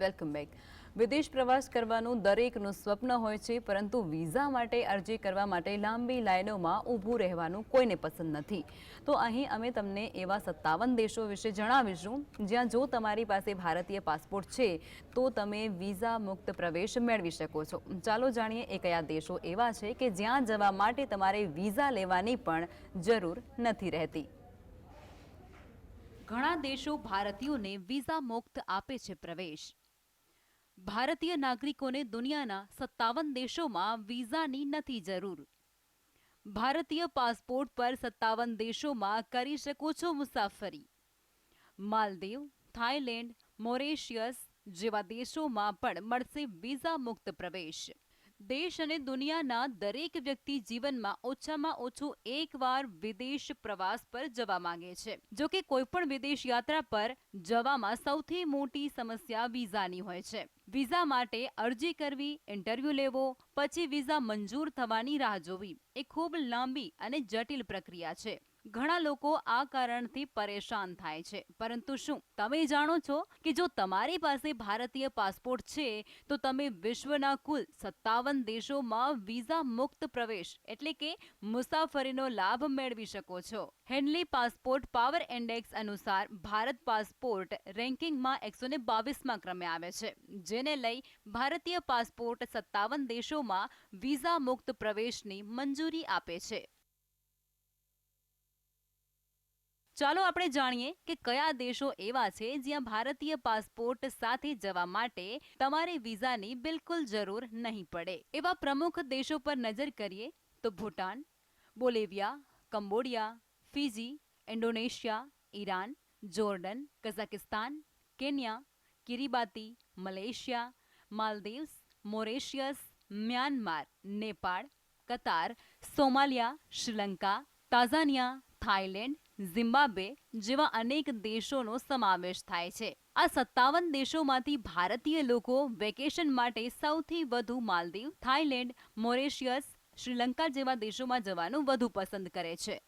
Welcome back. વિદેશ પ્રવાસ કરવાનું દરેકનું સ્વપ્ન હોય છે, પરંતુ વિઝા માટે અરજી કરવા માટે લાંબી લાઈનોમાં ઊભું રહેવાનું કોઈને પસંદ નથી. તો અહીં અમે તમને એવા 57 દેશો વિશે જણાવીશું જ્યાં જો તમારી પાસે ભારતીય પાસપોર્ટ છે તો તમે વિઝા મુક્ત પ્રવેશ મેળવી શકો છો. ચાલો જાણીએ એ કયા દેશો એવા છે કે જ્યાં જવા માટે તમારે વિઝા લેવાની પણ જરૂર નથી રહેતી. ઘણા દેશો ભારતીયોને વિઝા મુક્ત આપે છે પ્રવેશ. ભારતીય નાગરિકોને દુનિયાના 57 દેશોમાં વિઝાની નથી જરૂર. ભારતીય પાસપોર્ટ પર 57 દેશોમાં કરી શકો છો મુસાફરી. માલદીવ, થાઈલેન્ડ, મોરેશિયસ જેવા દેશોમાં પણ મળશે વિઝા મુક્ત પ્રવેશ. દેશ અને દુનિયાના દરેક વ્યક્તિ જીવનમાં ઓછામાં ઓછું એકવાર વિદેશ પ્રવાસ પર જવા માંગે છે. જો કે કોઈ પણ વિદેશ યાત્રા પર જવામાં સૌથી મોટી સમસ્યા વિઝાની હોય છે. વિઝા માટે અરજી કરવી, ઇન્ટરવ્યૂ લેવો, પછી વિઝા મંજૂર થવાની રાહ જોવી એ ખૂબ લાંબી અને જટિલ પ્રક્રિયા છે. ઘણા લોકો આ કારણથી પરેશાન થાય છે. પરંતુ શું તમે જાણો છો કે જો તમારી પાસે ભારતીય પાસપોર્ટ છે તો તમે વિશ્વના કુલ 57 દેશોમાં વિઝા મુક્ત પ્રવેશ એટલે કે મુસાફરીનો લાભ મેળવી શકો છો. હેનલી પાસપોર્ટ પાવર ઇન્ડેક્સ અનુસાર ભારત પાસપોર્ટ રેન્કિંગમાં 122મા ક્રમે આવે છે, જેને લઈ ભારતીય પાસપોર્ટ 57 દેશોમાં વિઝા મુક્ત પ્રવેશની મંજૂરી આપે છે. ચાલો આપણે જાણીએ કે કયા દેશો એવા છે જ્યાં ભારતીય પાસપોર્ટ સાથે જવા માટે તમારે વિઝાની બિલકુલ જરૂર નહીં પડે. એવા પ્રમુખ દેશો પર નજર કરીએ તો Bhutan, Bolivia, Cambodia, Fiji, Indonesia, Iran, Jordan, Kazakhstan, Kenya, Kiribati, Malaysia, Maldives, Mauritius, Myanmar, Nepal, Qatar, Somalia, Sri Lanka, Tanzania, Thailand, Zimbabwe જેવા અનેક દેશોનો સમાવેશ થાય છે. આ 57 દેશોમાંથી ભારતીય લોકો વેકેશન માટે સૌથી વધુ માલદીવ, થાઈલેન્ડ, મોરેશિયસ, શ્રીલંકા જેવા દેશોમાં જવાનું વધુ પસંદ કરે છે.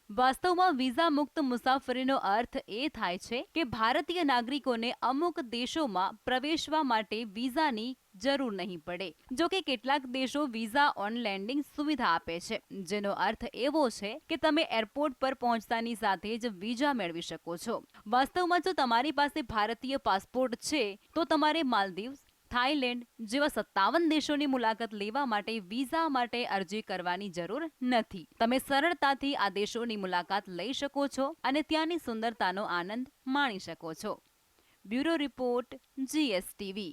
વાસ્તવમાં વિઝા મુક્ત મુસાફરીનો અર્થ એ થાય છે કે ભારતીય નાગરિકોને અમુક દેશોમાં પ્રવેશવા માટે વિઝાની જરૂર નહીં પડે. જો કે કેટલાક દેશો વિઝા ઓન લેન્ડિંગ સુવિધા આપે છે, જેનો અર્થ એવો છે કે તમે એરપોર્ટ પર પહોંચતાની સાથે જ વિઝા મેળવી શકો છો. વાસ્તવમાં જો તમારી પાસે ભારતીય પાસપોર્ટ છે તો તમારે માલદીવ, થાઈલેન્ડ જેવા 57 દેશોની મુલાકાત લેવા માટે વિઝા માટે અરજી કરવાની જરૂર નથી. તમે સરળતાથી આ દેશોની મુલાકાત લઈ શકો છો અને ત્યાંની સુંદરતાનો આનંદ માણી શકો છો. Bureau report, GSTV.